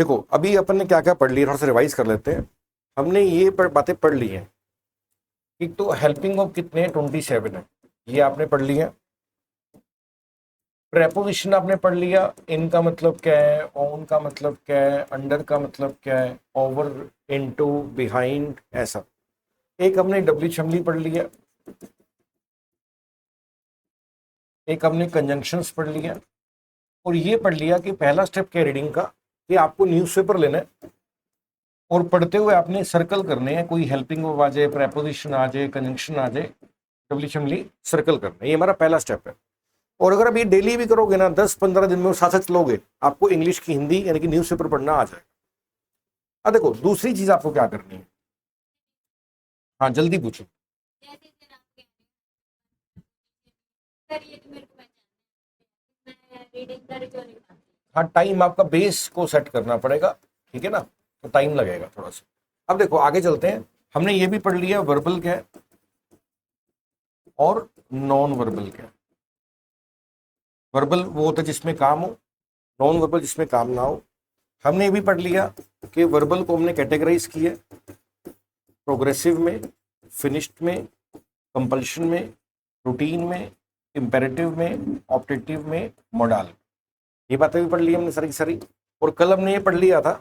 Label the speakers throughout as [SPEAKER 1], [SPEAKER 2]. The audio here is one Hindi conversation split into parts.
[SPEAKER 1] देखो अभी अपन ने क्या क्या पढ़ लिया, थोड़ा सा रिवाइज कर लेते हैं। हमने ये बातें पढ़ ली हैं। एक तो हेल्पिंग ऑफ कितने 27 है, ये आपने पढ़ लिया। प्रेपोजिशन आपने पढ़ लिया, इन का मतलब क्या है, ऑन का मतलब क्या है, अंडर का मतलब क्या है, ओवर, इनटू, बिहाइंड, ऐसा। एक हमने डब्ल्यू शमली पढ़ लिया, एक हमने कंजंक्शंस पढ़ लिया, और ये पढ़ लिया कि पहला स्टेप क्या है रीडिंग का, कि आपको न्यूज़पेपर लेना है और पढ़ते हुए आपने सर्कल करने हैं। कोई हेल्पिंग वर्ब आ जाए, प्रेपोजिशन आ जाए, कंजंक्शन आ जाए, डब्ल्यू शमली सर्कल करना है। ये हमारा पहला स्टेप है। और अगर आप ये डेली भी करोगे ना, 10-15 दिन में साथ साथ चलोगे, आपको इंग्लिश की हिंदी यानी कि न्यूज़पेपर पढ़ना आ जाएगा। अब देखो दूसरी चीज आपको क्या करनी है। हाँ जल्दी पूछो। हाँ टाइम आपका बेस को सेट करना पड़ेगा, ठीक है ना, तो टाइम लगेगा थोड़ा सा। अब देखो आगे चलते हैं। हमने ये भी पढ़ लिया वर्बल क्या है और नॉन वर्बल क्या है। वर्बल वो होता है जिसमें काम हो, नॉन वर्बल जिसमें काम ना हो। हमने ये भी पढ़ लिया कि वर्बल को हमने कैटेगराइज किया प्रोग्रेसिव में, फिनिश्ड में, कंपल्शन में, रूटीन में, इंपेरेटिव में, ऑप्टेटिव में, मोडाल। ये बातें भी पढ़ ली हमने सारी की सारी। और कल हमने ये पढ़ लिया था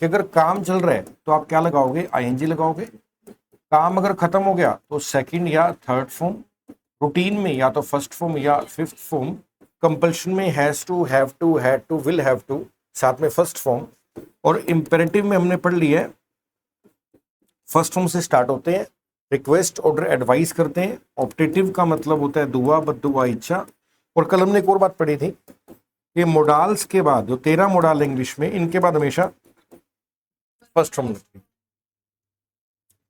[SPEAKER 1] कि अगर काम चल रहा है तो आप क्या लगाओगे, आईएनजी लगाओगे। काम अगर खत्म हो गया तो सेकंड या थर्ड फॉर्म, रूटीन में या तो फर्स्ट फॉर्म या फिफ्थ फॉर्म, कंपल्शन में has to, have to, had to, will have to, साथ में फर्स्ट फॉर्म। और इंपेरेटिव में हमने पढ़ लिया है फर्स्ट फॉर्म से स्टार्ट होते हैं, रिक्वेस्ट, ऑर्डर, एडवाइस करते हैं। ऑप्टेटिव का मतलब होता है दुआ, बद्दुआ, इच्छा। और कल हमने एक और बात पढ़ी थी कि मोडाल्स के बाद, जो 13 मोडाल इंग्लिश में, इनके बाद हमेशा फर्स्ट फॉर्म लगती है।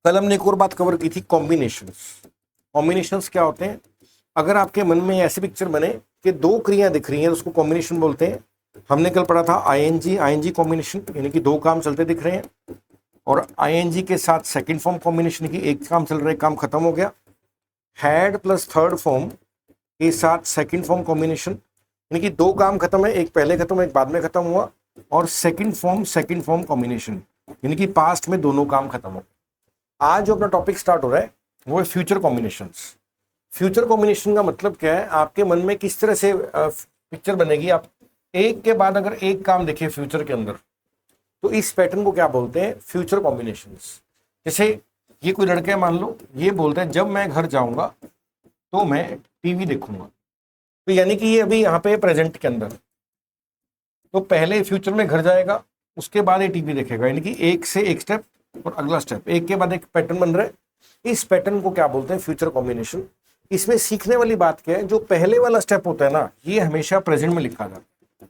[SPEAKER 1] कल हमने एक और बात कवर की थी, कॉम्बिनेशंस। कॉम्बिनेशंस क्या होते हैं, अगर आपके मन में ऐसी पिक्चर बने कि दो क्रियाएं दिख रही हैं उसको कॉम्बिनेशन बोलते हैं। हमने कल पढ़ा था आईएनजी, आईएनजी कॉम्बिनेशन, यानी कि दो काम चलते दिख रहे हैं, और आईएनजी के साथ सेकंड फॉर्म कॉम्बिनेशन की एक काम चल रहा है, काम खत्म हो गया। हैड प्लस थर्ड फॉर्म के साथ सेकंड फॉर्म कॉम्बिनेशन, यानी कि दो काम खत्म है, एक पहले खत्म एक बाद में खत्म हुआ। और सेकंड फॉर्म कॉम्बिनेशन, यानी कि पास्ट में दोनों काम खत्म हो। आज जो अपना टॉपिक स्टार्ट हो रहा है वो है फ्यूचर कॉम्बिनेशंस। फ्यूचर कॉम्बिनेशन का मतलब क्या है, आपके मन में किस तरह से पिक्चर बनेगी। आप एक के बाद अगर एक काम देखिए फ्यूचर के अंदर, तो इस पैटर्न को क्या बोलते हैं, फ्यूचर कॉम्बिनेशंस। जैसे ये कोई लड़के मान लो, ये बोलते हैं जब मैं घर जाऊंगा तो मैं टीवी देखूंगा, तो यानी कि ये अभी यहाँ पे प्रेजेंट के अंदर, तो पहले फ्यूचर में घर जाएगा, उसके बाद ये टीवी देखेगा, यानी कि एक से एक स्टेप और अगला स्टेप, एक के बाद एक पैटर्न बन रहा है। इस पैटर्न को क्या बोलते हैं, फ्यूचर कॉम्बिनेशन। इसमें सीखने वाली बात क्या है, जो पहले वाला स्टेप होता है ना, ये हमेशा प्रेजेंट में लिखा जाता है,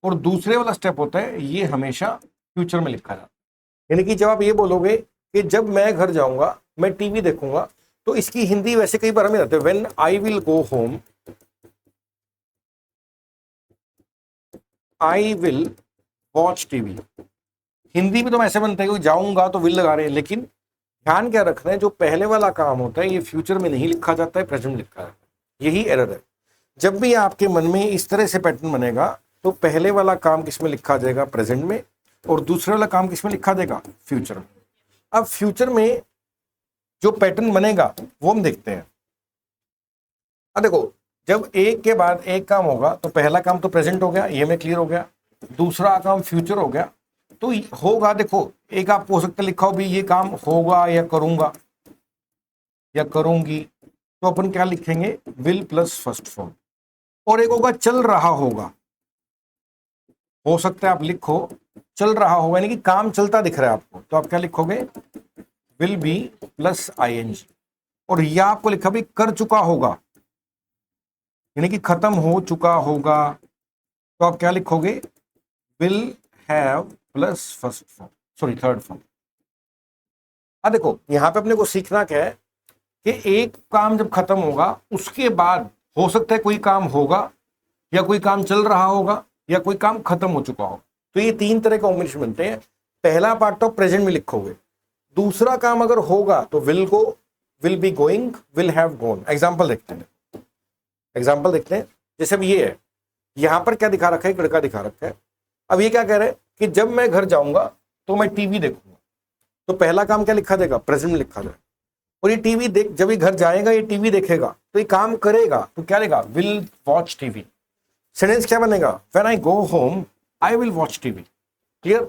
[SPEAKER 1] और दूसरे वाला स्टेप होता है ये हमेशा फ्यूचर में लिखा जाता है। यानी कि जब आप ये बोलोगे कि जब मैं घर जाऊंगा मैं टीवी देखूंगा, तो इसकी हिंदी वैसे कई बार हमें आते हैं, when I will go home I will watch TV. Hindi में तो ऐसे बनता है कि जाऊंगा तो विल लगा रहे हैं, लेकिन ध्यान क्या रखना है, जो पहले वाला काम होता है ये फ्यूचर में नहीं लिखा जाता है, प्रेजेंट में लिखा जाता है। यही एरर है। जब भी आपके मन में इस तरह से पैटर्न बनेगा, तो पहले वाला काम किस में लिखा जाएगा, प्रेजेंट में, और दूसरे वाला काम किस में लिखा जाएगा, फ्यूचर में। अब फ्यूचर में जो पैटर्न बनेगा वो हम देखते हैं। अब देखो जब एक के बाद एक काम होगा, तो पहला काम तो प्रेजेंट हो गया, ये में क्लियर हो गया, दूसरा काम फ्यूचर हो गया, तो होगा, देखो एक आपको हो सकता है लिखा हो भी ये काम होगा या करूंगा या करूंगी, तो अपन क्या लिखेंगे, विल प्लस फर्स्ट फॉर्म। और एक होगा चल रहा होगा, हो सकता है आप लिखो चल रहा होगा, यानी कि काम चलता दिख रहा है आपको, तो आप क्या लिखोगे, विल बी प्लस आईएनजी। और यह आपको लिखा भी कर चुका होगा, यानी कि खत्म हो चुका होगा, तो आप क्या लिखोगे, will have plus first form, sorry third form. अब देखो यहां पे अपने को सीखना क्या है कि एक काम जब खत्म होगा उसके बाद हो सकता है कोई काम होगा, या कोई काम चल रहा होगा, या कोई काम खत्म हो चुका होगा। तो ये तीन तरह के कॉम्बिनेशन बनते हैं। पहला पार्ट तो प्रेजेंट में लिखोगे, दूसरा काम अगर होगा तो will go, will be going, will have gone. Example देखते हैं, जैसे अब ये है, यहां पर क्या दिखा रखा है, एक लड़का दिखा रखा है। अब ये क्या कह रहा है कि जब मैं घर जाऊंगा तो मैं टीवी देखूंगा, तो पहला काम क्या लिखा जाएगा, प्रेजेंट में लिखा जाएगा। और ये टीवी देख, जब ये घर जाएगा ये टीवी देखेगा तो ये काम करेगा, तो क्या लेगा, विल वॉच टीवी। सेंटेंस क्या बनेगा, when I go home I will watch TV. Clear.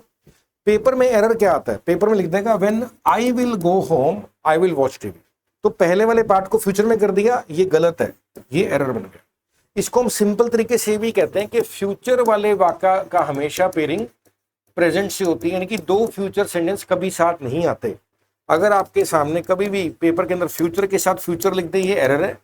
[SPEAKER 1] Paper में एरर क्या आता है, पेपर में लिख देगा when I will go home I will watch TV. तो पहले वाले पार्ट को फ्यूचर में कर दिया, ये गलत है, ये एरर बन गया। इसको हम सिंपल तरीके से भी कहते हैं कि फ्यूचर वाले वाक्य का हमेशा पेयरिंग प्रेजेंट से होती है, यानी कि दो फ्यूचर सेंटेंस कभी साथ नहीं आते। अगर आपके सामने कभी भी पेपर के अंदर फ्यूचर के साथ फ्यूचर लिख दे, ये एरर है।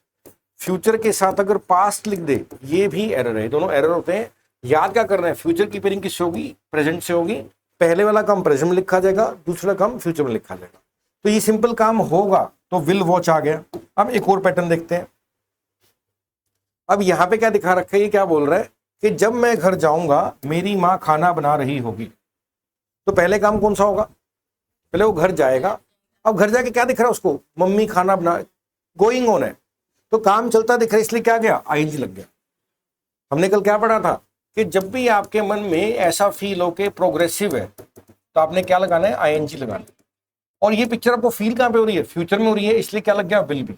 [SPEAKER 1] फ्यूचर के साथ अगर पास्ट लिख दे, ये भी एरर है। दोनों एरर होते हैं। याद क्या करना है, फ्यूचर की पेयरिंग किससे होगी, प्रेजेंट से होगी। पहले वाला काम प्रेजेंट में लिखा जाएगा, दूसरा काम फ्यूचर में लिखा जाएगा। तो ये सिंपल काम होगा तो विल वॉच आ गया। अब एक और पैटर्न देखते हैं। अब यहां पे क्या दिखा रखा है, ये क्या बोल रहा है कि जब मैं घर जाऊंगा मेरी माँ खाना बना रही होगी। तो पहले काम कौन सा होगा, पहले वो घर जाएगा। अब घर जाके क्या दिख रहा है उसको, मम्मी खाना बना, गोइंग ऑन है, तो काम चलता दिख रहा है, इसलिए क्या गया, आईएनजी लग गया। हमने कल क्या पढ़ा था कि जब भी आपके मन में ऐसा फील हो कि प्रोग्रेसिव है तो आपने क्या लगाना है, आईएनजी लगाना है। और ये पिक्चर आपको फील कहां पे हो रही है, फ्यूचर में हो रही है, इसलिए क्या लग गया, विल बी।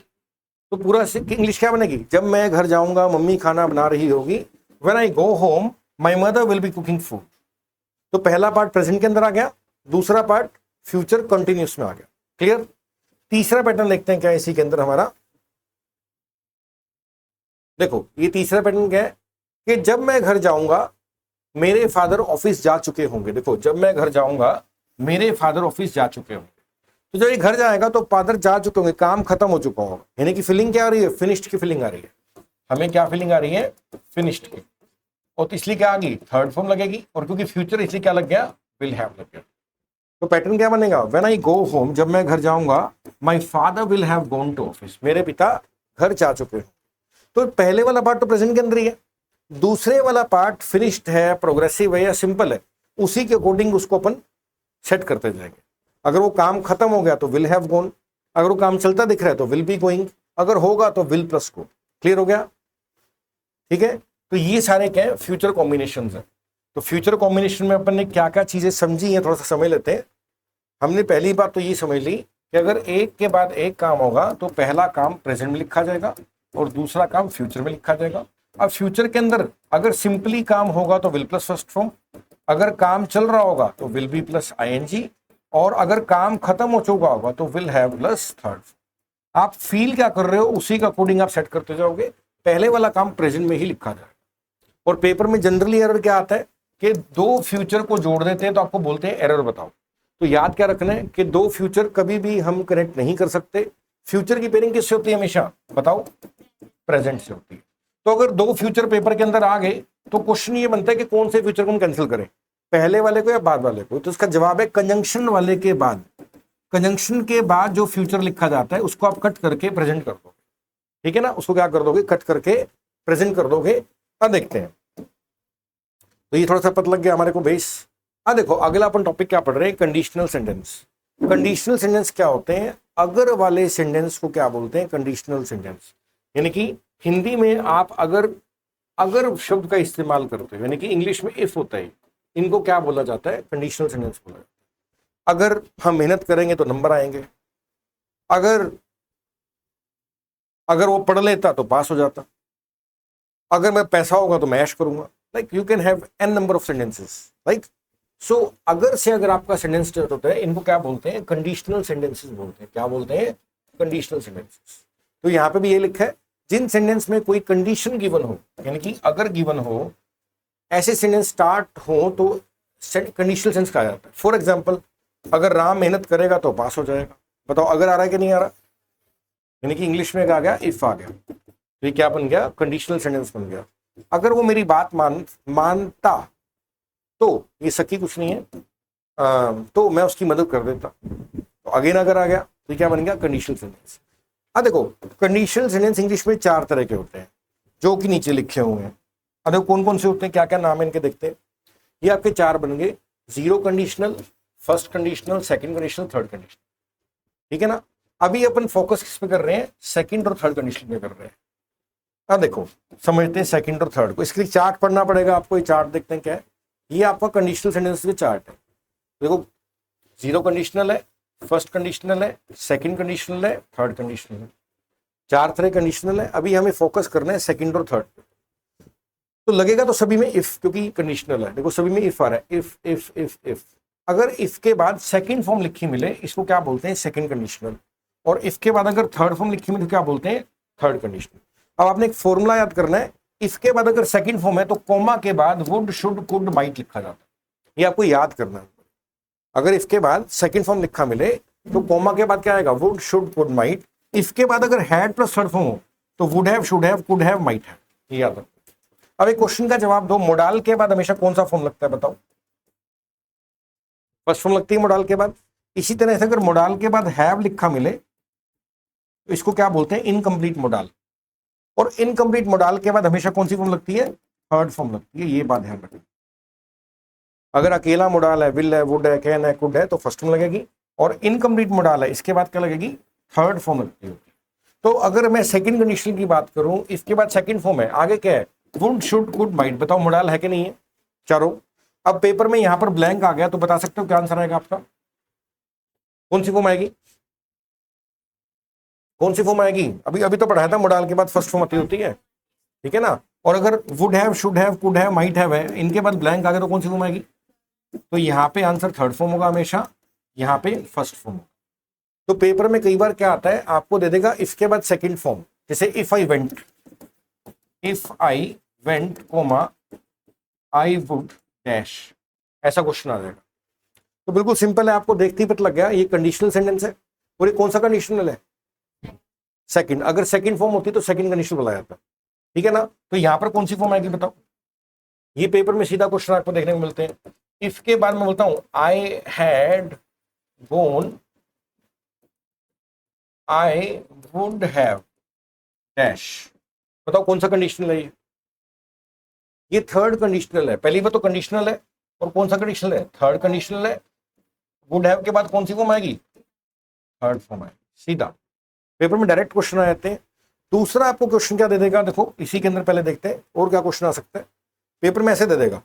[SPEAKER 1] तो पूरा इंग्लिश क्या बनेगी, जब मैं घर जाऊंगा मम्मी खाना बना रही होगी, when I go home my mother will be cooking food. तो पहला पार्ट प्रेजेंट के अंदर आ गया, दूसरा पार्ट फ्यूचर कंटिन्यूस में आ गया। क्लियर। तीसरा पैटर्न देखते हैं क्या इसी के अंदर हमारा। देखो ये तीसरा पैटर्न क्या है कि जब मैं घर जाऊंगा मेरे फादर ऑफिस जा चुके होंगे। देखो जब मैं घर जाऊंगा मेरे फादर ऑफिस जा चुके होंगे, तो जब ये घर जाएगा तो फादर जा चुके होंगे, काम खत्म हो चुका होगा, यानी कि फीलिंग क्या आ रही है, फिनिश्ड की फीलिंग आ रही है। हमें क्या फीलिंग आ रही है, फिनिश्ड की। और तो इसलिए क्या आ गई, थर्ड फॉर्म लगेगी। और क्योंकि फ्यूचर इसलिए क्या लग गया, विल हैव लग गया। तो पैटर्न क्या बनेगा, व्हेन आई गो होम, जब मैं घर जाऊंगा, my father will have gone to office, मेरे पिता घर जा चुके हैं। तो पहले वाला पार्ट तो प्रेजेंट के अंदर ही है, दूसरे वाला पार्ट फिनिश्ड है, प्रोग्रेसिव है या सिंपल है, उसी के अकॉर्डिंग उसको अपन सेट करते जाएंगे। अगर वो काम खत्म हो गया तो विल हैव गॉन, अगर वो काम चलता दिख रहा है तो विल बी गोइंग, अगर होगा तो विल प्लस गो। क्लियर हो गया, ठीक है। तो ये सारे क्या है, फ्यूचर कॉम्बिनेशन है। तो फ्यूचर कॉम्बिनेशन में अपन ने क्या क्या चीजें समझी है, थोड़ा सा समझ लेते हैं। हमने पहली बात तो ये समझ ली कि अगर एक के बाद एक काम होगा तो पहला काम प्रेजेंट में लिखा जाएगा और दूसरा काम फ्यूचर में लिखा जाएगा। अब फ्यूचर के अंदर अगर सिंपली काम होगा तो विल प्लस फर्स्ट फॉर्म, अगर काम चल रहा होगा तो विल बी प्लस आईएनजी, और अगर काम खत्म हो चुका होगा तो विल हैव प्लस थर्ड। आप फील क्या कर रहे हो उसी का अकॉर्डिंग आप सेट करते जाओगे। पहले वाला काम प्रेजेंट में ही लिखा जाएगा। और पेपर में जनरली एरर क्या आता है कि दो फ्यूचर को जोड़ देते हैं तो आपको बोलते हैं एरर बताओ। तो याद क्या रखना है कि दो फ्यूचर कभी भी हम कनेक्ट नहीं कर सकते। फ्यूचर की पेयरिंग किससे होती है हमेशा, बताओ, प्रेजेंट से होती है। तो अगर दो फ्यूचर पेपर के अंदर आ गए तो क्वेश्चन ये बनता है कि कौन से फ्यूचर को हम कैंसिल करें, पहले वाले को या बाद वाले को। तो इसका जवाब है कंजंक्शन वाले के बाद। कंजंक्शन के बाद जो फ्यूचर लिखा जाता है उसको आप कट करके प्रेजेंट कर दोगे, ठीक है ना। उसको क्या कर दोगे, कट करके प्रेजेंट कर दोगे। अब देखते हैं, तो ये थोड़ा सा पता लग गया हमारे को बेस। अब देखो अगला अपन टॉपिक क्या पढ़ रहे हैं, कंडीशनल सेंटेंस। कंडीशनल सेंटेंस क्या होते हैं, अगर वाले सेंटेंस को क्या बोलते हैं, कंडीशनल सेंटेंस। यानी कि हिंदी में आप अगर शब्द का इस्तेमाल करते हो, यानी कि इंग्लिश में इफ होता है, इनको क्या बोला जाता है, कंडीशनल सेंटेंस बोला जाता है। अगर हम मेहनत करेंगे तो नंबर आएंगे, अगर वो पढ़ लेता तो पास हो जाता, अगर मैं पैसा होगा तो मैं ऐश करूंगा। Like you can have an number of sentences, right. So अगर से अगर आपका सेंटेंस स्टार्ट होता है, इनको क्या बोलते हैं, कंडीशनल सेंटेंसेस बोलते हैं। क्या बोलते हैं, कंडीशनल सेंटेंसेस। तो यहाँ पे भी ये लिखा है, जिन सेंटेंस में कोई कंडीशन गिवन हो, यानी कि अगर गिवन हो, ऐसे सेंटेंस स्टार्ट हो तो कंडीशनल सेंस कहा जाता है। फॉर एग्जाम्पल, अगर राम मेहनत करेगा तो पास हो जाएगा। बताओ अगर आ रहा है कि नहीं आ रहा, यानी कि इंग्लिश में आ गया, इफ आ गया, तो ये क्या बन गया, कंडीशनल सेंटेंस बन गया। अगर वो मेरी बात मानता तो ये सकी कुछ नहीं है, तो मैं उसकी मदद कर देता। तो अगेन अगर आ गया तो क्या बन गया, कंडीशनल सेंटेंस। अब देखो कंडीशनल सेंटेंस इंग्लिश में 4 तरह के होते हैं, जो कि नीचे लिखे हुए हैं। अब देखो कौन कौन से होते हैं, क्या क्या नाम है इनके, देखते हैं। ये आपके 4 बन गए, zero conditional, first conditional, second conditional, third conditional, ठीक है ना। अभी अपन फोकस किस पे कर रहे हैं, सेकंड और थर्ड कंडीशन पे कर रहे हैं। अब देखो समझते हैं सेकंड और थर्ड को। इसके लिए चार्ट पढ़ना पड़ेगा आपको, ये चार्ट देखते हैं क्या है। ये आपका कंडीशनल सेंटेंस के चार्ट है। देखो, जीरो कंडीशनल है, फर्स्ट कंडीशनल है, सेकंड कंडीशनल है, थर्ड कंडीशनल है, 4 तरह कंडीशनल है। अभी हमें फोकस करना है सेकंड और थर्ड पे। तो लगेगा तो सभी में इफ, क्योंकि कंडीशनल है। देखो सभी में इफ आ रहा है, इफ इफ इफ इफ। अगर इफ के बाद सेकंड फॉर्म लिखी मिले, इसको क्या बोलते हैं, सेकंड कंडीशनल। और इफ के बाद अगर थर्ड फॉर्म लिखी मिले तो क्या बोलते हैं, थर्ड कंडीशनल। अब आपने एक फॉर्मूला याद करना है, इफ के बाद अगर सेकंड फॉर्म है तो कॉमा के बाद वुड शुड कुड माइट लिखा जाता है। ये आपको याद करना है। अगर इफ के बाद सेकंड फॉर्म लिखा मिले तो कॉमा के बाद क्या आएगा, would should could might. If के बाद अगर हैड प्लस थर्ड फॉर्म हो तो would have, should have, could have, might have. ये याद रखो। अब एक क्वेश्चन का जवाब दो, मोडाल के बाद हमेशा कौन सा फॉर्म लगता है, बताओ। फर्स्ट फॉर्म लगती है मोडाल के बाद। इसी तरह से अगर मोडाल के बाद हैव लिखा मिले तो इसको क्या बोलते हैं, इनकम्प्लीट मोडाल। और इनकम्प्लीट मोडाल के बाद हमेशा कौन सी फॉर्म लगती है, थर्ड फॉर्म लगती है। ये बात ध्यान रखना। अगर अकेला मोडाल है, विल है, वुड है, कैन है, कुड है, तो फर्स्ट फॉर्म लगेगी। और इनकम्प्लीट मोडाल है, इसके बाद क्या लगेगी, थर्ड फॉर्म लगती है। तो अगर मैं सेकंड कंडीशन की बात करूं, इसके बाद सेकंड फॉर्म है, आगे क्या है, वुड शुड कुड माइट। बताओ मोडाल है कि नहीं है, चारों। अब पेपर में यहां पर ब्लैंक आ गया तो बता सकते हो क्या आंसर आएगा आपका, कौन सी फॉर्म आएगी, कौन सी फॉर्म आएगी। अभी अभी तो पढ़ाया था मोडाल के बाद फर्स्ट फॉर्म आती होती है, ठीक है ना। और अगर would have, should have, could have, might have है, इनके बाद ब्लैंक आ गया तो कौन सी फॉर्म आएगी। तो यहाँ पे आंसर थर्ड फॉर्म होगा हमेशा, यहाँ पे फर्स्ट फॉर्म। तो पेपर में कई बार क्या आता है, आपको दे देगा इसके बाद सेकंड फॉर्म, जैसे if I went comma I would dash, ऐसा क्वेश्चन आ जाएगा। तो बिल्कुल सिंपल है, आपको देखते ही पता लग गया ये कंडीशनल सेंटेंस है। और ये कौन सा कंडीशनल है, सेकंड। अगर सेकंड फॉर्म होती तो सेकंड कंडीशनल बुलाया जाता, ठीक है ना। तो यहां पर कौन सी फॉर्म आएगी बताओ। ये पेपर में सीधा क्वेश्चन आपको देखने को मिलते हैं। इफ के बाद मैं बोलता हूं I had gone I would have dash, बताओ कौन सा कंडीशनल है ये थर्ड कंडीशनल है। पहली बार तो कंडीशनल है, और कौन सा कंडीशनल है, थर्ड कंडीशनल है। वुड हैव के बाद कौन सी फॉर्म आएगी, थर्ड फॉर्म आएगी। सीधा पेपर में डायरेक्ट क्वेश्चन आ जाते हैं। दूसरा आपको क्वेश्चन क्या दे देगा, देखो इसी के अंदर पहले देखते हैं और क्या क्वेश्चन आ सकता है। पेपर में ऐसे दे देगा,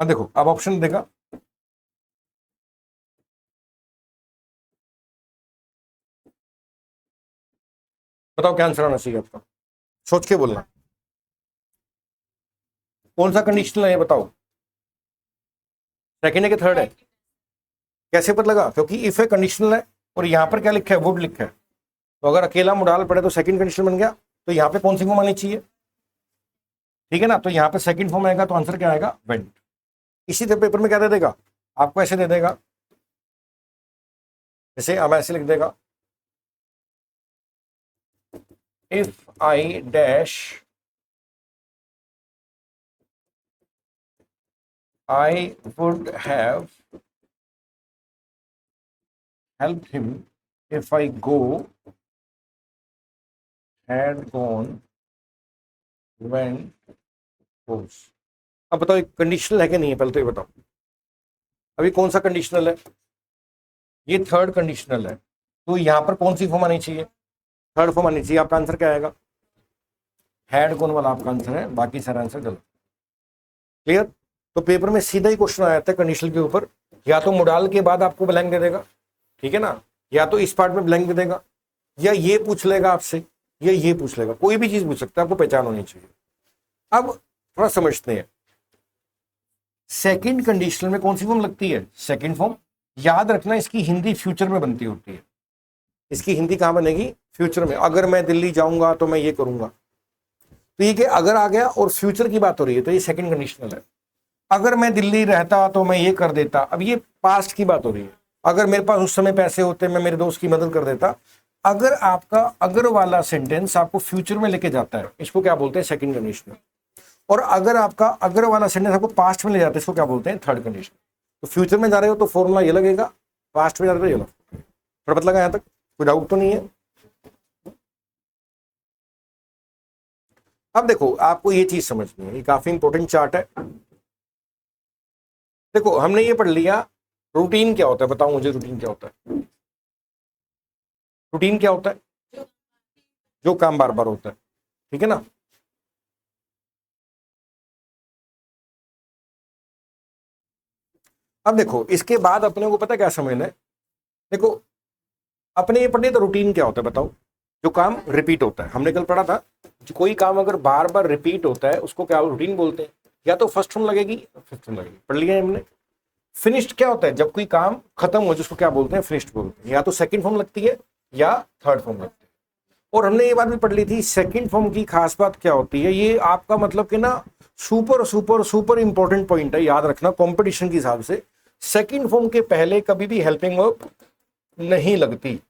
[SPEAKER 1] देखो अब ऑप्शन देगा, बताओ क्या आंसर आना चाहिए आपका, सोच के बोलना। कौन सा कंडीशनल है ये बताओ, सेकंड है कि थर्ड है। कैसे पता लगा, क्योंकि इफ है कंडीशनल है और यहां पर क्या लिखा है, वुड लिखा है। तो अगर अकेला मोडाल पड़े तो सेकंड कंडीशन बन गया। तो यहाँ पे कौन सी फॉर्म आनी चाहिए, ठीक है ना। तो यहाँ पे सेकंड फॉर्म आएगा तो आंसर क्या आएगा, वेंट। इसी तरह पेपर में क्या दे देगा, आपको ऐसे दे देगा, जैसे अब ऐसे लिख देगा, if I dash I would have help him if I go had gone went goes. अब बताओ एक कंडीशनल है कि नहीं है, पहले तो ये बताओ। अभी कौन सा कंडीशनल है, ये थर्ड कंडीशनल है। तो यहां पर कौन सी फॉर्म आनी चाहिए, थर्ड फॉर्म आनी चाहिए। आपका आंसर क्या आएगा, हैड कौन वाला आपका आंसर है, बाकी सारा आंसर गलत। क्लियर। तो पेपर में सीधा ही क्वेश्चन आ जाता है कंडीशनल के ऊपर, या तो मोडाल के बाद आपको ब्लैंक दे देगा, ठीक है ना, या तो इस पार्ट में ब्लैंक दे देगा, या ये पूछ लेगा आपसे, या ये पूछ लेगा, कोई भी चीज पूछ सकता है, आपको पहचान होनी चाहिए। अब थोड़ा समझते हैं, सेकंड कंडीशनल में कौन सी फॉर्म लगती है, सेकंड फॉर्म। याद रखना इसकी हिंदी फ्यूचर में बनती होती है। इसकी हिंदी कहां बनेगी, फ्यूचर में। अगर मैं दिल्ली जाऊंगा तो मैं ये करूंगा, तो ये कि अगर आ गया और फ्यूचर की बात हो रही है तो ये सेकंड कंडीशनल है। अगर मैं दिल्ली रहता तो मैं ये कर देता, अब ये पास्ट की बात हो रही है। अगर मेरे पास उस समय पैसे होते मैं मेरे दोस्त की मदद कर देता। अगर आपका अगर वाला सेंटेंस आपको फ्यूचर में लेके जाता है, इसको क्या बोलते हैं, सेकंड कंडीशनल। और अगर आपका अगर वाला सेंटेंस आपको पास्ट में ले जाता है, इसको क्या बोलते हैं, थर्ड कंडीशन। तो फ्यूचर में जा रहे हो तो फॉर्मूला ये लगेगा, पास्ट में जा रहे हो ये लगेगा। थोड़ा पता लगा यहां तक, कोई डाउट तो नहीं है। अब देखो आपको ये चीज समझनी है, ये काफी इंपॉर्टेंट चार्ट है। देखो हमने ये पढ़ लिया रूटीन क्या होता है, बताओ मुझे रूटीन क्या होता है, रूटीन क्या होता है। जो काम बार बार होता है, ठीक है ना। अब देखो इसके बाद अपने को पता क्या समझना है, देखो अपने ये पढ़ने तो रूटीन क्या होता है बताओ, जो काम रिपीट होता है। हमने कल पढ़ा था जो कोई काम अगर बार बार रिपीट होता है उसको क्या रूटीन बोलते हैं, या तो फर्स्ट फॉर्म लगेगी फिफ्थ फॉर्म लगेगी, पढ़ लिया है हमने। फिनिश्ड क्या होता है, जब कोई काम खत्म हो जिसको क्या बोलते हैं, फिनिश्ड बोलते हैं, या तो सेकंड फॉर्म लगती है या थर्ड फॉर्म लगती है। और हमने ये बात भी पढ़ ली थी सेकंड फॉर्म की खास बात क्या होती है, ये आपका मतलब कि ना super super super important point है, याद रखना कंपटीशन के हिसाब से। सेकंड फॉर्म के पहले कभी भी हेल्पिंग वर्ब नहीं लगती,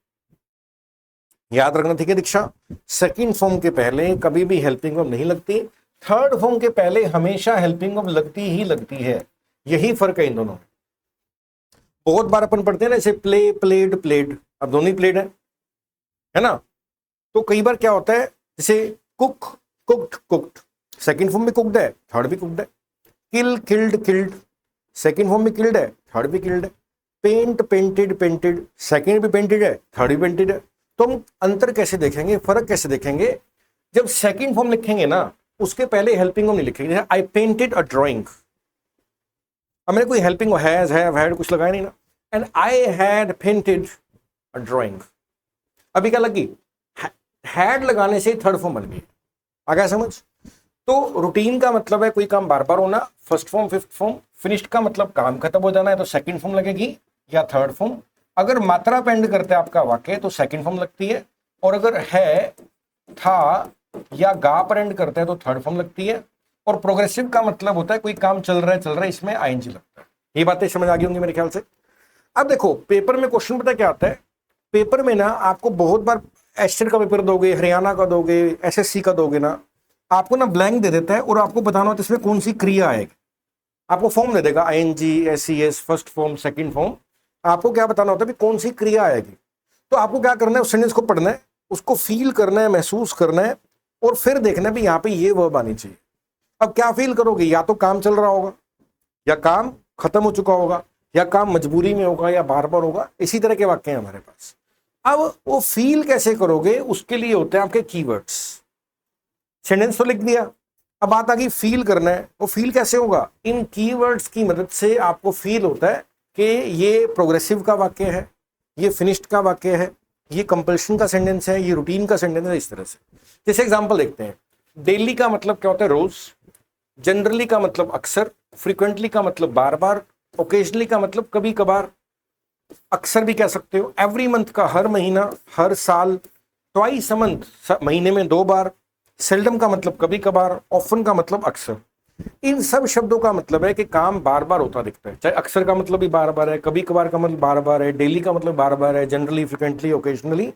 [SPEAKER 1] याद रखना, ठीक है दीक्षा। सेकंड फॉर्म के पहले कभी भी हेल्पिंग वर्ब नहीं लगती, थर्ड फॉर्म के पहले हमेशा हेल्पिंग वर्ब लगती ही लगती है, यही फर्क है इन दोनों में। बहुत बार अपन पढ़ते हैं ना जैसे प्ले प्लेड प्लेड, अब दोनों ही प्लेड है ना। तो कई बार क्या होता है जैसे cook cooked cooked, second form में कुक्ड है थर्ड भी कुक्ड है। किल किल्ड किल्ड, सेकंड फॉर्म में किल्ड है थर्ड भी किल्ड है। पेंट पेंटेड पेंटेड, सेकंड भी पेंटेड है थर्ड भी पेंटेड है। तो हम अंतर कैसे देखेंगे, फर्क कैसे देखेंगे, जब सेकंड फॉर्म लिखेंगे ना उसके पहले हेल्पिंग वर्ब नहीं लिखेंगे। आई पेंटेड अ ड्राइंग, अब मैंने कोई हेल्पिंग हैज हैव हैड कुछ लगाया नहीं ना, and I had painted a drawing. अभी क्या लगी, हैड लगाने से थर्ड फॉर्म बन गई, आ गया समझ। तो रूटीन का मतलब है कोई काम बार बार होना, first form fifth form. Finished का मतलब काम खत्म हो जाना है, तो सेकंड फॉर्म लगेगी या थर्ड फॉर्म। अगर मात्रा पेंड करते हैं आपका वाक्य तो सेकंड फॉर्म लगती है, और अगर है था या गा पर एंड करते हैं तो थर्ड फॉर्म लगती है। और प्रोग्रेसिव का मतलब होता है कोई काम चल रहा है इसमें आईएनजी लगता है। ये बातें समझ आ गई होंगी मेरे ख्याल से। अब देखो पेपर में क्वेश्चन पता क्या आता है, पेपर में ना आपको बहुत बार एस्टेट का पेपर दोगे, हरियाणा का दोगे, एसएससी का दोगे ना, आपको ना ब्लैंक दे देता है और आपको बताना होता है इसमें कौन सी क्रिया आएगी। आपको फॉर्म दे देगा आईएनजी एससीएस फर्स्ट फॉर्म सेकंड फॉर्म, आपको क्या बताना होता है कौन सी क्रिया आएगी। तो आपको क्या करना है, उस सेंटेंस को पढ़ना है, उसको फील करना है, महसूस करना है, और फिर देखना है भी यहाँ पे ये वर्ब आनी चाहिए। अब क्या फील करोगे, या तो काम चल रहा होगा, या काम खत्म हो चुका होगा, या काम मजबूरी में होगा, या बार बार होगा। इसी तरह के वाक्य हैं हमारे पास। अब वो फील कैसे करोगे, उसके लिए होते हैं आपके कीवर्ड्स। सेंटेंस तो लिख दिया, अब बात आ गई फील करना है। वो फील कैसे होगा, इन कीवर्ड्स की मदद से आपको फील होता है कि ये प्रोग्रेसिव का वाक्य है, ये फिनिश्ड का वाक्य है, ये कंपल्शन का सेंटेंस है, ये रूटीन का सेंटेंस है, इस तरह से। जैसे एग्जांपल देखते हैं, डेली का मतलब क्या होता है रोज, जनरली का मतलब अक्सर, फ्रीक्वेंटली का मतलब बार बार, ओकेजनली का मतलब कभी कभार, अक्सर भी कह सकते हो, एवरी मंथ का हर महीना हर साल, ट्वाइस अ मंथ महीने में 2 बार, सेल्डम का मतलब कभी कभार, ऑफन का मतलब अक्सर। इन सब शब्दों का मतलब है कि काम बार बार होता दिखता है, चाहे अक्सर का मतलब भी बार बार है, कभी कभार का मतलब बार बार है, डेली का मतलब बार बार है, जनरली फ्रिक्वेंटली ओकेजनली।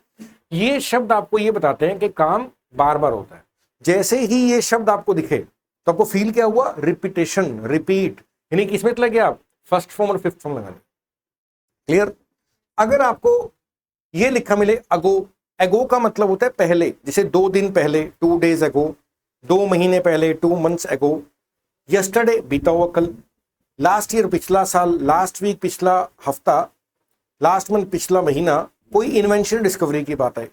[SPEAKER 1] ये शब्द आपको ये बताते हैं कि काम बार बार होता है। जैसे ही ये शब्द आपको दिखे तो आपको फील क्या हुआ, रिपीटेशन, रिपीट, यानी कि इसमें लगे आप फर्स्ट फॉर्म और फिफ्थ फॉर्म लगाने। क्लियर। अगर आपको ये लिखा मिले अगो, एगो का मतलब होता है पहले, जैसे 2 दिन पहले 2 days एगो, 2 महीने पहले 2 months एगो, यस्टरडे बीता हुआ कल, लास्ट ईयर पिछला साल, लास्ट वीक पिछला हफ्ता, लास्ट मंथ पिछला महीना। कोई इन्वेंशन डिस्कवरी की बात है,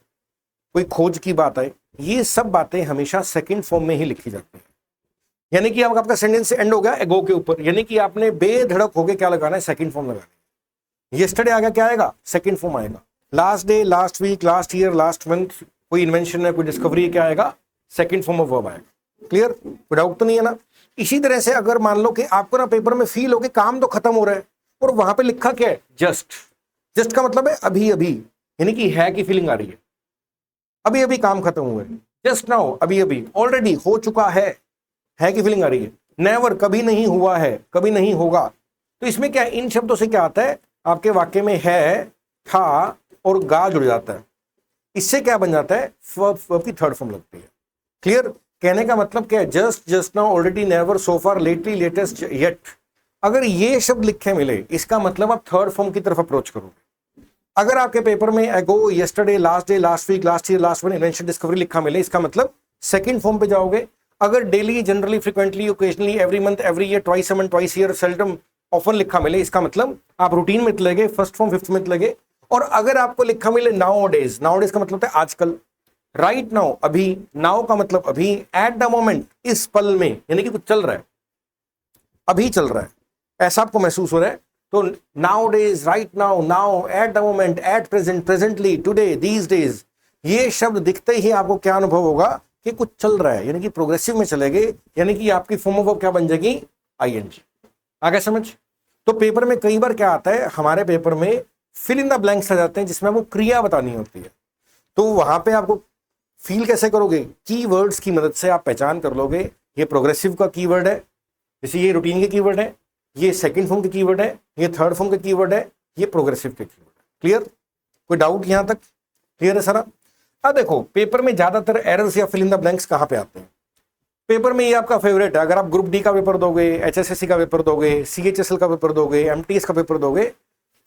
[SPEAKER 1] कोई खोज की बात है, ये सब बातें हमेशा सेकंड फॉर्म में ही लिखी जाती है। यानी कि आपका सेंटेंस एंड हो गया एगो के ऊपर, यानी कि आपने बेधड़क होकर क्या लगाना है, सेकंड फॉर्म लगाना है। यस्टरडे आ गया, क्या आएगा, सेकंड फॉर्म आएगा। Last day, last week, last year, last month, कोई इन्वेंशन है, कोई डिस्कवरी है, क्या आएगा, सेकंड फॉर्म ऑफ वर्ब आएगा। क्लियर, कोई डाउट तो नहीं है ना। इसी तरह से अगर मान लो कि आपको ना पेपर में फील हो कि काम तो खत्म हो रहा है, और वहां पे लिखा क्या है, जस्ट। जस्ट का मतलब है अभी अभी, यानी कि है की फीलिंग आ रही है, अभी अभी काम खत्म हुआ है। जस्ट नाउ, अभी अभी, ऑलरेडी हो चुका है की फीलिंग आ रही है। नेवर, कभी नहीं हुआ है, कभी नहीं होगा। तो इसमें क्या, इन शब्दों से क्या आता है, आपके वाक्य में है, था और गा जुड़ जाता है। इससे क्या बन जाता है, वर्ब की थर्ड फॉर्म लगती है। क्लियर। कहने का मतलब क्या है, just, just now, already, never, so far, lately, latest, yet. अगर ये शब्द लिखे मिले, इसका मतलब आप थर्ड फॉर्म की तरफ अप्रोच करोगे। अगर आपके पेपर में ago, yesterday, last day, last week, last year, last month, invention, discovery लिखा मिले, इसका मतलब सेकंड फॉर्म पे जाओगे। अगर daily, generally, frequently, occasionally, every month, every year, twice a month, twice year, seldom, often लिखा मिले, इसका मतलब आप रूटीन में लगे, फर्स्ट फॉर्म फिफ्थ में लगे। और अगर आपको लिखा मिले नाउ डेज, नाउ डेज का मतलब है आजकल, राइट नाउ अभी, नाउ का मतलब अभी, एट द मोमेंट इस पल में, यानी कि कुछ चल रहा है, अभी चल रहा है, ऐसा आपको महसूस हो रहा है। तो now days, right now, now, at the moment, at present, presently, today, these days, ये शब्द दिखते ही आपको क्या अनुभव होगा कि कुछ चल रहा है, यानी कि प्रोग्रेसिव में चलेंगे, यानी कि आपकी फॉर्म ऑफ वर्ब क्या बन जाएगी, आईएनजी। आगे समझ। तो पेपर में कई बार क्या आता है, हमारे पेपर में फिल इन द ब्लैंक्स आ जाते हैं जिसमें आपको क्रिया बतानी होती है। तो वहां पे आपको फील कैसे करोगे, कीवर्ड्स की मदद से आप पहचान कर लोगे ये प्रोग्रेसिव का कीवर्ड है, जैसे ये रूटीन के कीवर्ड है, ये सेकंड फॉर्म के कीवर्ड है, ये थर्ड फॉर्म के कीवर्ड है, ये प्रोग्रेसिव के कीवर्ड है। क्लियर? कोई डाउट यहां तक? क्लियर है सारा? अब देखो पेपर में ज्यादातर एरर्स या फिल इन द ब्लैंक्स कहां पे आते हैं। पेपर में ये आपका फेवरेट है, अगर आप ग्रुप डी का पेपर दोगे, एचएसएससी का पेपर दोगे, सीएचएसएल का पेपर दोगे, एमटीएस का पेपर दोगे,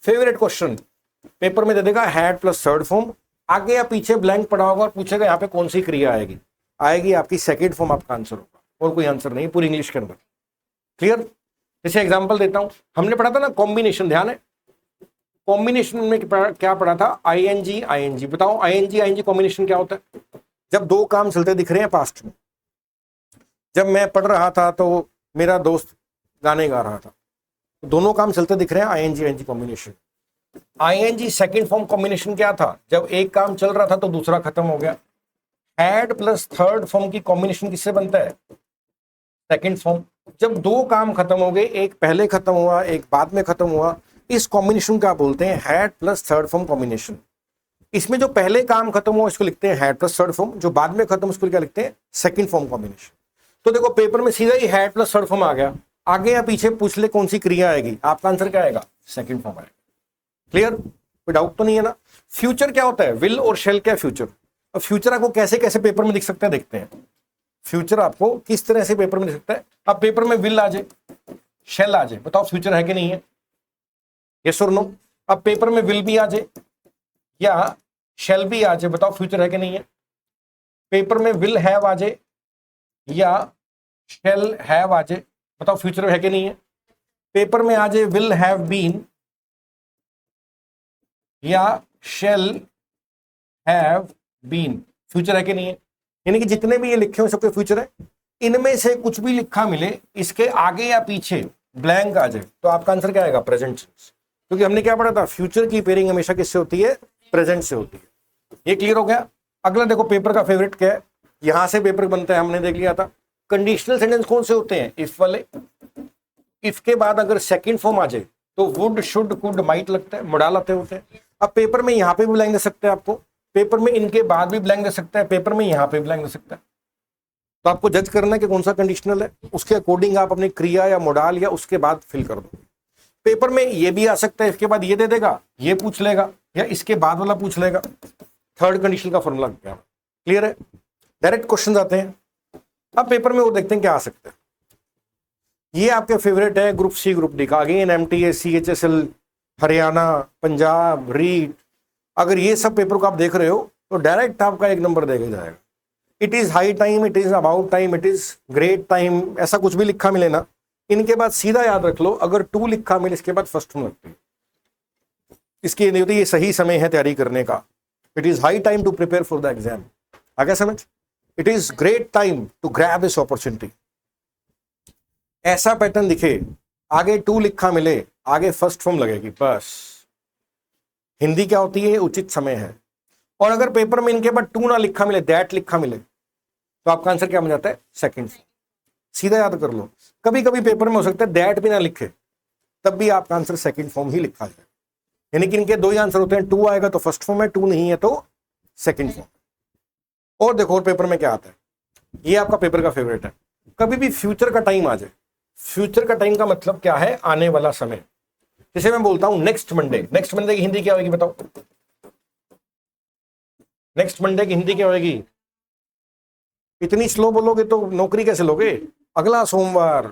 [SPEAKER 1] फेवरेट क्वेश्चन पेपर में दे देगा हैड प्लस थर्ड फॉर्म, आगे या पीछे ब्लैंक पड़ा होगा और पूछेगा यहाँ पे कौन सी क्रिया आएगी, आएगी आपकी सेकेंड फॉर्म, आपका आंसर होगा, और कोई आंसर नहीं पूरी इंग्लिश के अंदर। क्लियर? जैसे एग्जांपल देता हूं, हमने पढ़ा था ना कॉम्बिनेशन, ध्यान है कॉम्बिनेशन में क्या पढ़ा था, आईएनजी आईएनजी। बताओ आईएनजी आईएनजी कॉम्बिनेशन क्या होता है? जब दो काम चलते दिख रहे हैं पास्ट में, जब मैं पढ़ रहा था तो मेरा दोस्त गाने गा रहा था, दोनों काम चलते दिख रहे हैं, ING ING combination. ING second form combination क्या था, जब एक काम चल रहा था तो दूसरा खत्म हो गया। हैड प्लस थर्ड फॉर्म की कॉम्बिनेशन किससे बनता है, सेकंड फॉर्म। जब दो काम खत्म हो गए, एक पहले खत्म हुआ एक बाद में खत्म हुआ, इस कॉम्बिनेशन का बोलते हैं had plus third form combination. इसमें जो पहले काम खत्म हुआ इसको लिखते हैं हैड प्लस थर्ड फॉर्म, जो बाद में खत्म उसको क्या लिखते हैं, सेकंड फॉर्म कॉम्बिनेशन। तो देखो पेपर में सीधा ही हैड प्लस थर्ड फॉर्म आ गया, आगे या पीछे पूछ ले कौन सी क्रिया आएगी, आपका आंसर क्या आएगा, सेकंड फॉर्म आएगा। क्लियर? कोई डाउट तो नहीं है ना? फ्यूचर क्या होता है, विल और शेल क्या फ्यूचर। अब फ्यूचर आपको कैसे कैसे पेपर में दिख सकता है, देखते हैं फ्यूचर आपको किस तरह से पेपर में दिख सकता है। अब पेपर में विल आ जाए, शेल आ जाए, बताओ फ्यूचर है कि नहीं है, यस और नो। अब पेपर में विल भी आ जाए या शेल भी आ जाए, बताओ फ्यूचर है कि नहीं है। पेपर में विल हैव आ जाए या शेल हैव आ जाए, बताओ फ्यूचर है कि नहीं है। पेपर में आ जाए विल हैव बीन या शेल हैव बीन, फ्यूचर है कि नहीं है। यानी कि जितने भी ये लिखे हुए सबके फ्यूचर है, इनमें से कुछ भी लिखा मिले इसके आगे या पीछे ब्लैंक आ जाए तो आपका आंसर क्या आएगा, प्रेजेंट टेंस। क्योंकि हमने क्या पढ़ा था, फ्यूचर की पेयरिंग हमेशा किससे होती है, प्रेजेंट से होती है। ये क्लियर हो गया? अगला देखो पेपर का फेवरेट क्या है, यहां से पेपर बनता है, हमने देख लिया था। कंडीशनल सेंटेंस कौन से होते हैं, इफ वाले। इफ के बाद अगर सेकंड फॉर्म आ जाए तो वुड, शुड, कुड, माइट लगता है, मोडाल आते होते हैं। अब पेपर में यहाँ पे भी ब्लैंक दे सकते हैं आपको, पेपर में इनके बाद भी ब्लैंक दे सकता है, पेपर में यहाँ पे ब्लैंक दे सकता है। तो आपको जज करना है कि कौन सा कंडीशनल है, उसके अकॉर्डिंग आप अपनी क्रिया या मोडाल या उसके बाद फिल कर दो। पेपर में ये भी आ सकता है, इसके बाद ये दे देगा, ये पूछ लेगा, या इसके बाद वाला पूछ लेगा। थर्ड कंडीशन का फॉर्मूला क्या? क्लियर है? डायरेक्ट क्वेश्चन आते हैं। अब पेपर में वो देखते हैं क्या आ सकता है। ये आपके फेवरेट है ग्रुप सी ग्रुप डी का, again MTS, CHSL, Haryana, Punjab, REET. अगर ये सब पेपर को आप देख रहे हो तो डायरेक्ट आपका एक नंबर देखा जाएगा। It is high time, it is about time, it is great time, ऐसा कुछ भी लिखा मिले ना, इनके बाद सीधा याद रख लो, अगर टू लिखा मिले इसके बाद फर्स्ट फॉर्म लगती है। इसकी नहीं होती ये सही समय है तैयारी करने का। It is high time to prepare for the exam. आगे समझ? It is great time to grab this opportunity. ऐसा पैटर्न दिखे, आगे टू लिखा मिले, आगे फर्स्ट फॉर्म लगेगी बस। हिंदी क्या होती है, उचित समय है। और अगर पेपर में इनके बाद टू ना लिखा मिले, दैट लिखा मिले, तो आपका आंसर क्या बन जाता है, सेकंड फॉर्म। सीधा याद कर लो। कभी कभी पेपर में हो सकता है दैट भी ना लिखे, तब भी आपका आंसर सेकंड फॉर्म ही लिखा जाए। यानी कि इनके दो ही आंसर होते हैं, टू आएगा तो फर्स्ट फॉर्म है, टू नहीं है तो सेकंड फॉर्म। और देखो और पेपर में क्या आता है, ये आपका पेपर का फेवरेट है। कभी भी फ्यूचर का टाइम आ जाए, फ्यूचर का टाइम का मतलब क्या है, आने वाला समय। जैसे मैं बोलता हूं नेक्स्ट मंडे, नेक्स्ट मंडे की हिंदी क्या होगी बताओ, नेक्स्ट मंडे की हिंदी क्या होगी। इतनी स्लो बोलोगे तो नौकरी कैसे लोगे। अगला सोमवार,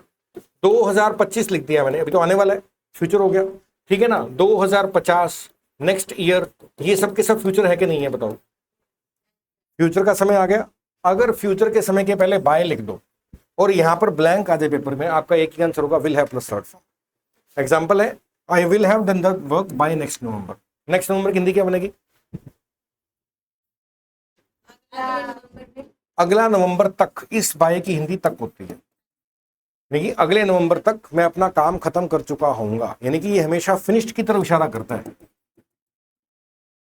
[SPEAKER 1] 2025 लिख दिया मैंने, अभी तो आने वाला है, फ्यूचर हो गया, ठीक है ना। 2050, नेक्स्ट ईयर, ये सब के सब फ्यूचर है कि नहीं है बताओ। फ्यूचर का समय आ गया। अगर फ्यूचर के समय के पहले बाय लिख दो और यहां पर ब्लैंक आ जाए पेपर में, आपका एक ही आंसर होगा, will have plus third form. Example है, I will have done the work by next November. Next November की हिंदी क्या बनेगी, अगला नवंबर तक, इस बाय की हिंदी तक होती है, यानी कि अगले नवंबर तक मैं अपना काम खत्म कर चुका होऊंगा, यानी कि ये हमेशा फिनिश्ड की तरफ इशारा करता है।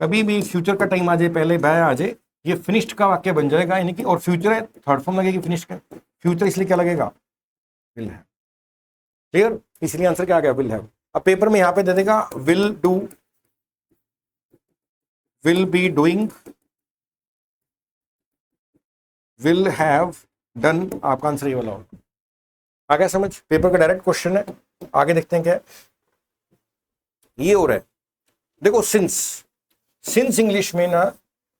[SPEAKER 1] कभी भी फ्यूचर का टाइम आ जाए, पहले बाय आ जाए, ये फिनिश्ड का वाक्य बन जाएगा, यानी कि और फ्यूचर है, थर्ड फॉर्म लगेगी फिनिश्ड का, फ्यूचर इसलिए क्या लगेगा, विल हैव। क्लियर, इसलिए आंसर क्या आ गया, विल हैव। अब पेपर में यहां पे दे देगा will do, will be doing, will have done, आपका आंसर ये वाला होगा। आ गया समझ, पेपर का डायरेक्ट क्वेश्चन है। आगे देखते हैं क्या है। ये हो रहा है, देखो सिंस, सिंस इंग्लिश में ना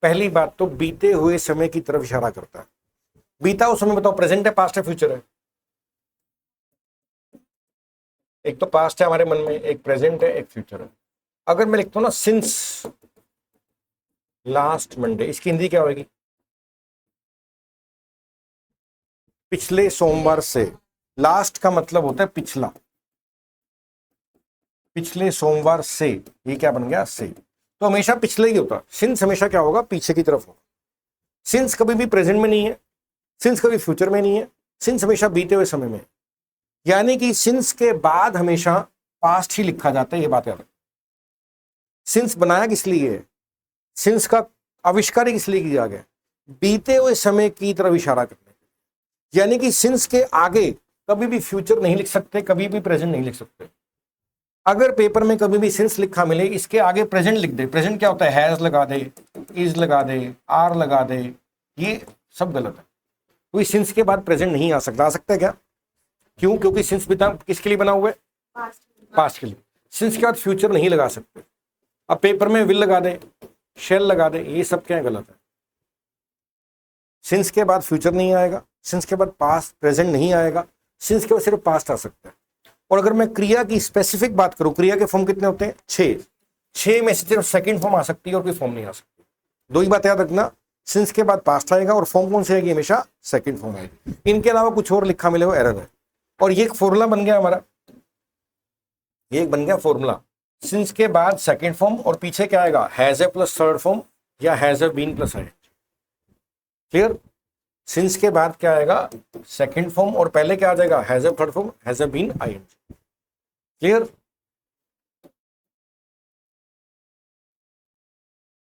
[SPEAKER 1] पहली बात तो बीते हुए समय की तरफ इशारा करता है। बीता हुआ समय बताओ, प्रेजेंट है, पास्ट है, फ्यूचर है। एक तो पास्ट है हमारे मन में, एक प्रेजेंट है, एक फ्यूचर है। अगर मैं लिखता हूं ना सिंस लास्ट मंडे, इसकी हिंदी क्या होगी, पिछले सोमवार से। लास्ट का मतलब होता है पिछला, पिछले सोमवार से, ये क्या बन गया, से, तो हमेशा पिछले ही होता। सिंस हमेशा क्या होगा, पीछे की तरफ होगा। सिंस कभी भी प्रेजेंट में नहीं है, सिंस कभी फ्यूचर में नहीं है, सिंस हमेशा बीते हुए समय में है। यानी कि सिंस के बाद हमेशा पास्ट ही लिखा जाता है, ये बात याद रखो। सिंस बनाया किस लिए है, सिंस का आविष्कार किस लिए किया गया, बीते हुए समय की तरफ इशारा करने, यानी कि सिंस के आगे कभी भी फ्यूचर नहीं लिख सकते, कभी भी प्रेजेंट नहीं लिख सकते। अगर पेपर में कभी भी सिंस लिखा मिले, इसके आगे प्रेजेंट लिख दे, प्रेजेंट क्या होता है, हैज लगा दे, इज लगा दे, आर लगा दे, ये सब गलत है। कोई सिंस के बाद प्रेजेंट नहीं आ सकता। आ सकता है क्या, क्यों, क्योंकि सिंस बिता किसके लिए बना हुआ है, पास्ट के लिए। सिंस के बाद फ्यूचर नहीं लगा सकते। अब पेपर में विल लगा दे, शेल लगा दे, ये सब क्या है, गलत है। सिंस के बाद फ्यूचर नहीं आएगा, सिंस के बाद पास्ट प्रेजेंट नहीं आएगा, सिंस के बाद सिर्फ पास्ट आ सकता है। और अगर मैं क्रिया की स्पेसिफिक बात करूं, क्रिया के फॉर्म कितने होते हैं, 6। 6 में से सिर्फ सेकंड फॉर्म आ सकती है और कोई फॉर्म नहीं आ सकती। दो ही बात याद रखना, सिंस के बाद पास्ट आएगा और फॉर्म कौन सी आएगी, हमेशा सेकंड फॉर्म आएगी। इनके अलावा कुछ और लिखा मिले वो एरर है। और ये एक फॉर्मूला बन गया हमारा, ये एक बन गया फॉर्मूला। सिंस के बाद सेकंड फॉर्म और पीछे क्या आएगा, has a plus third form या has a been plus I. Clear, since के बाद क्या आएगा, सेकंड फॉर्म और पहले क्या आ जाएगा, has a third form, has a been I. Clear.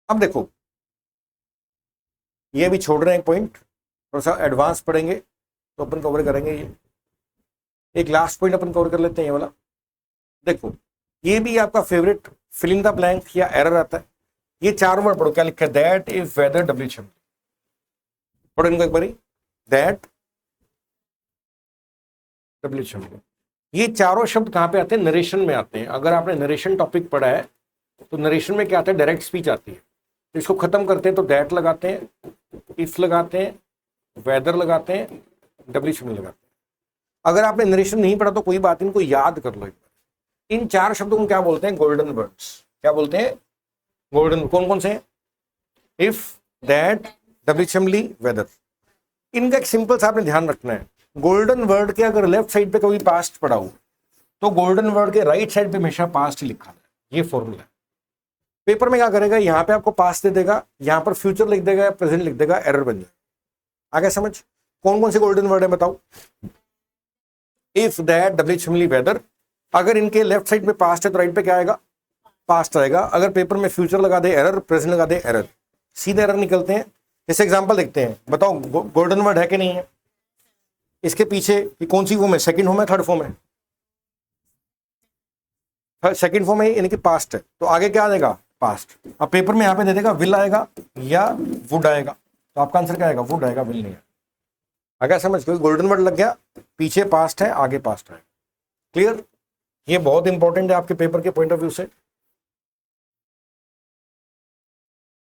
[SPEAKER 1] अब देखो, ये भी छोड़ रहे हैं पॉइंट, थोड़ा सा एडवांस पढ़ेंगे तो अपन कवर करेंगे। ये एक लास्ट पॉइंट अपन कवर कर लेते हैं, ये वाला। देखो, ये भी आपका favourite fill in the blank या एरर आता है। ये 4 वर्ड पढ़ो, क्या लिखा है, that if whether W H M. पढ़ो इनको एक बारी, दैट डब्ल्यू एच एम। ये चारों शब्द कहां पे आते हैं, नरेशन में आते हैं। अगर आपने नरेशन टॉपिक पढ़ा है तो नरेशन में क्या आता है, डायरेक्ट स्पीच आती है। तो इसको खत्म करते हैं तो दैट लगाते हैं, इफ लगाते हैं, वेदर लगाते हैं, डब्ल्यू एच एम लगाते हैं। अगर आपने नरेशन नहीं पढ़ा तो कोई बात, इनको याद कर लो एक बार। इन 4 शब्दों को क्या बोलते हैं, गोल्डन वर्ड्स। क्या बोलते हैं, गोल्डन। कौन कौन से, if, that, W H M, whether. इनका एक सिंपल सा आपने ध्यान रखना है, गोल्डन वर्ड के अगर लेफ्ट साइड पे कभी पास्ट पढ़ा हो तो गोल्डन वर्ड के राइट साइड पे हमेशा पास्ट ही लिखा है। ये फॉर्मूला है। पेपर में क्या करेगा, यहां पे आपको पास्ट दे देगा, यहां पर फ्यूचर लिख देगा, प्रेजेंट लिख देगा, एरर बन जाएगा। आगे समझ, कौन कौन से गोल्डन वर्ड है बताओ, if, that, W H M, whether. अगर इनके लेफ्ट साइड पे पास्ट है तो राइट पे क्या आएगा, पास्ट आएगा। अगर पेपर में फ्यूचर लगा दे एरर, प्रेजेंट लगा दे एरर, सीधे एरर निकलते हैं। जैसे एग्जांपल देखते हैं, बताओ गोल्डन वर्ड है कि नहीं है, इसके पीछे कि कौन सी फॉर्म है, सेकंड फॉर्म है, थर्ड फॉर्म है, सेकंड फॉर्म है, यानी कि पास्ट है। तो आगे क्या आ जाएगा, पास्ट। अब पेपर में यहां पे दे देगा विल आएगा या वुड आएगा, तो आपका आंसर क्या आएगा, वुड आएगा, विल नहीं आएगा। अगर समझ, क्योंकि गोल्डन वर्ड लग गया, पीछे पास्ट है, आगे पास्ट है। क्लियर, ये बहुत इंपॉर्टेंट है आपके पेपर के पॉइंट ऑफ व्यू से।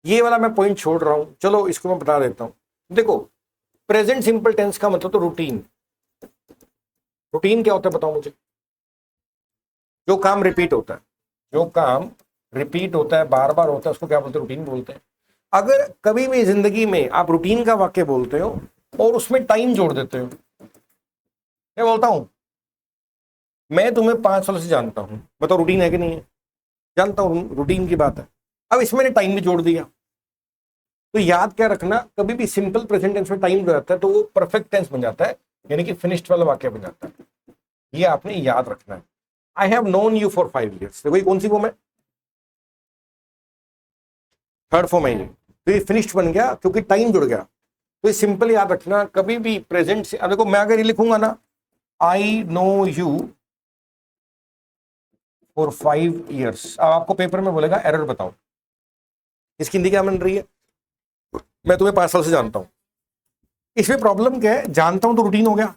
[SPEAKER 1] ये वाला मैं पॉइंट छोड़ रहा हूं, चलो इसको मैं बता देता हूं। देखो, प्रेजेंट सिंपल टेंस का मतलब तो रूटीन। रूटीन क्या होता है बताओ मुझे, जो काम रिपीट होता है, जो काम रिपीट होता है, बार बार होता है, उसको क्या बोलते हैं, रूटीन बोलते हैं। अगर कभी भी जिंदगी में आप रूटीन का वाक्य बोलते हो और उसमें टाइम जोड़ देते हो, मैं बोलता हूं मैं तुम्हें 5 साल से जानता हूं, बताओ रूटीन है कि नहीं है, जानता हूं, रूटीन की बात है। अब इसमें टाइम भी जोड़ दिया, तो याद क्या रखना, कभी भी सिंपल प्रेजेंट टेंस में टाइम जो रहता है तो वो परफेक्ट टेंस बन जाता है, यानी कि फिनिश्ड वाला वाक्य बन जाता है। ये आपने याद रखना है। I have known you for 5 years, देखो ये कौन सी फॉर्म है, थर्ड फॉर्म है ये, तो ये फिनिश्ड बन गया क्योंकि टाइम जुड़ गया। तो ये सिंपल याद रखना, कभी भी प्रेजेंट से, अब देखो मैं अगर ये लिखूंगा ना, I know you for 5 years, अब आपको पेपर में बोलेगा एरर बताओ, इसकी हिंदी क्या बन रही है, मैं तुम्हें 5 साल से जानता हूं। इसमें प्रॉब्लम क्या है, जानता हूं तो रूटीन हो गया,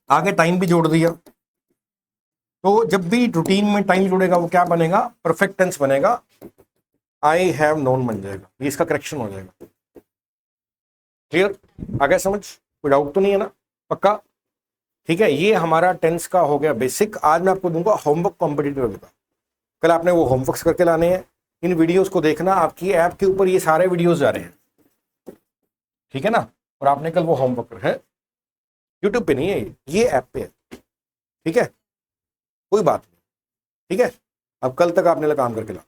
[SPEAKER 1] आगे टाइम भी जोड़ दिया, तो जब भी रूटीन में टाइम जुड़ेगा वो क्या बनेगा, परफेक्ट टेंस बनेगा, आई हैव नोन बन जाएगा, ये इसका करेक्शन हो जाएगा। क्लियर, आ गया समझ, कोई डाउट तो नहीं है ना, पक्का, ठीक है। ये हमारा टेंस का हो गया बेसिक। आज मैं आपको दूंगा होमवर्क कॉम्पिटिटिव का, कल आपने वो होमवर्क्स करके लाने हैं, इन वीडियोस को देखना, आपकी ऐप के ऊपर ये सारे वीडियोस जा रहे हैं, ठीक है ना, और आपने कल वो होमवर्क है, यूट्यूब पे नहीं है ये ऐप पे है, ठीक है, कोई बात नहीं, ठीक है। अब कल तक आपने काम करके ला।